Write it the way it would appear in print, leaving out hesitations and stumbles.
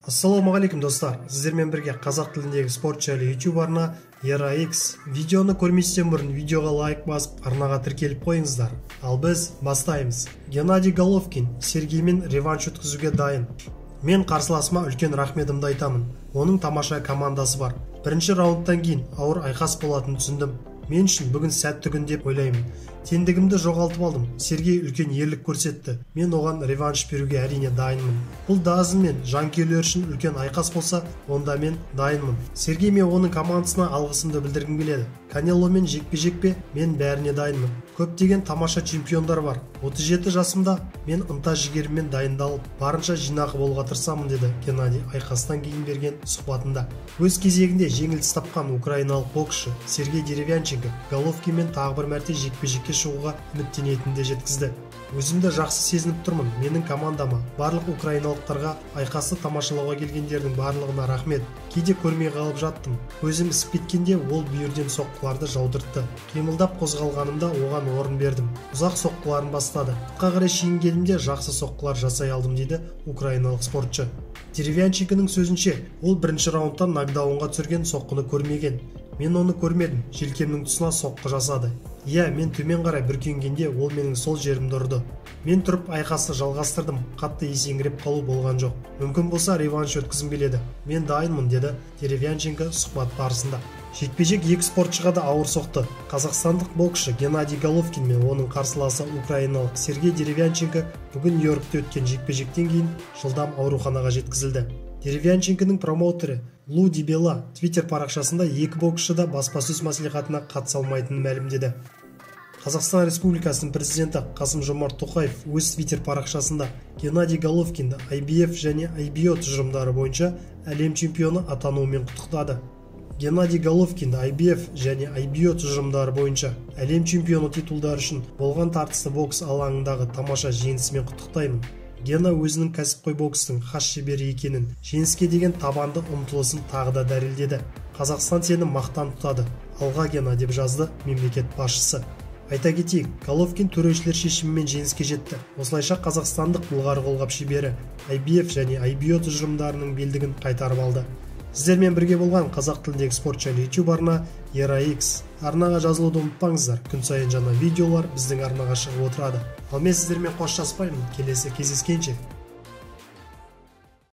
Ассалаумағалейкум достар, сіздермен бірге қазақ тіліндегі спортшы әлі YouTube арна ERA-X. Видеоны көрместен бұрын видеоға лайк басып, арнаға тіркеліп қойыңыздар. Ал біз бастаймыз. Геннадий Головкин Сергеймен реванш өткізуге дайын. Мен қарсыласыма үлкен рахметімді айтамын. Оның тамаша командасы бар. Бірінші раундтан кейін ауыр айқас болатынын түсіндім. Мен үшін бүгін сәтті күн деп ойлаймын. Тендігімді жоғалтып алдым. Сергей үлкен ерлік көрсетті. Мен оған реванш беруге әрине дайынмын. Бұл Дазн мен жанкүйерлер үшін үлкен айқас болса, онда мен дайынмын. Сергей мен оның командасына алғысымды білдіргім келеді. Канеломен жекпе-жек пе? Мен бәріне дайынмын. Көптеген тамаша чемпиондар бар. 37 жасымда мен ынта-жігеріммен дайындалып, барынша жинақы болуға тырысамын, деді Геннадий айқастан кейін берген сұхбатында. Өз кезегінде жеңіліс тапқан украиналық боксшы Сергей Деревянченко Головкинмен тағы бір мәрте жекпе-жекке шығуға үміттенетінін де жеткізді. Өзімді жақсы сезініп тұрмын. Менің командама, барлық украиналықтарға, айқасты тамашалауға келгендердің барлығына рахмет. Кейде көрмей қалып жаттым. Көзім ісіп кеткенде ол бүйірден соққыларды жаудыртты. Қимылдап қозғалғанымда оған орын бердім. Ұзақ соққыларын бастады. Тұтқа қарай шегінгенімде жақсы соққылар жасай алдым, дейді украиналық спортшы. Деревянченконың сөзінше, ол бірінші раундтан нокдаунға түсірген соққыны көрмеген. Мен оны көрмедім. Желкемнің тұсына соққы жасады. Мен төмен қарай бүркенгенде ол менің сол жерімді ұрды. Мен тұрып айқасты жалғастырдым. Қатты есеңгіреп қалу болған жоқ. Мүмкін болса реванш өткізгім келеді. Мен дайынмын, деді Деревянченко сұхбат барысында. Жекпе-жек екі спортшыға да ауыр соқты. Қазақстандық боксшы Геннадий Головкин мен оның қарсыласы украиналық Сергей Деревянченко бүгін Нью-Йоркте өткен жекпе-жектен кейін жылдам ауруханаға жеткізілді. Деревянченконың промоутері Лу Дибела Twitter парақшасында екі боксшы да баспасөз мәслихатына қатыса алмайтынын мәлімдеді. Қазақстан Республикасының президенті Қасым-Жомарт Тоқаев өз Twitter парақшасында Геннадий Головкинді IBF және IBO тұжырымдары бойынша әлем чемпионы атануымен құттықтады. Геннадий Головкинді IBF және IBO тұжырымдары бойынша әлем чемпионы титулдары үшін болған тартысты бокс алаңындағы тамаша жеңісімен құттықтаймын. Гена өзінің кәсіпқой бокстың хас шебері екенін, жеңіске деген табанды ұмтылысын тағы да дәлелдеді. Қазақстан сені мақтан тұтады. Алға, Гена, деп жазды мемлекет басшысы. Айта кетейік, Головкин төрешілер шешімімен жеңіске жетті. Осылайша қазақстандық былғары қолғап шебері IBF және IBO тұжырымдарының белдігін қайтарып алды. Сіздермен бірге болған қазақ тіліндегі спортшы YouTube арна ERA-X. Арнаға жазылуды ұмытпаңыздар. Күн сайын жаңа видеолар біздің арнаға шығып отырады. Ал мен сіздермен қоштаспаймын. Келесі кездескенше.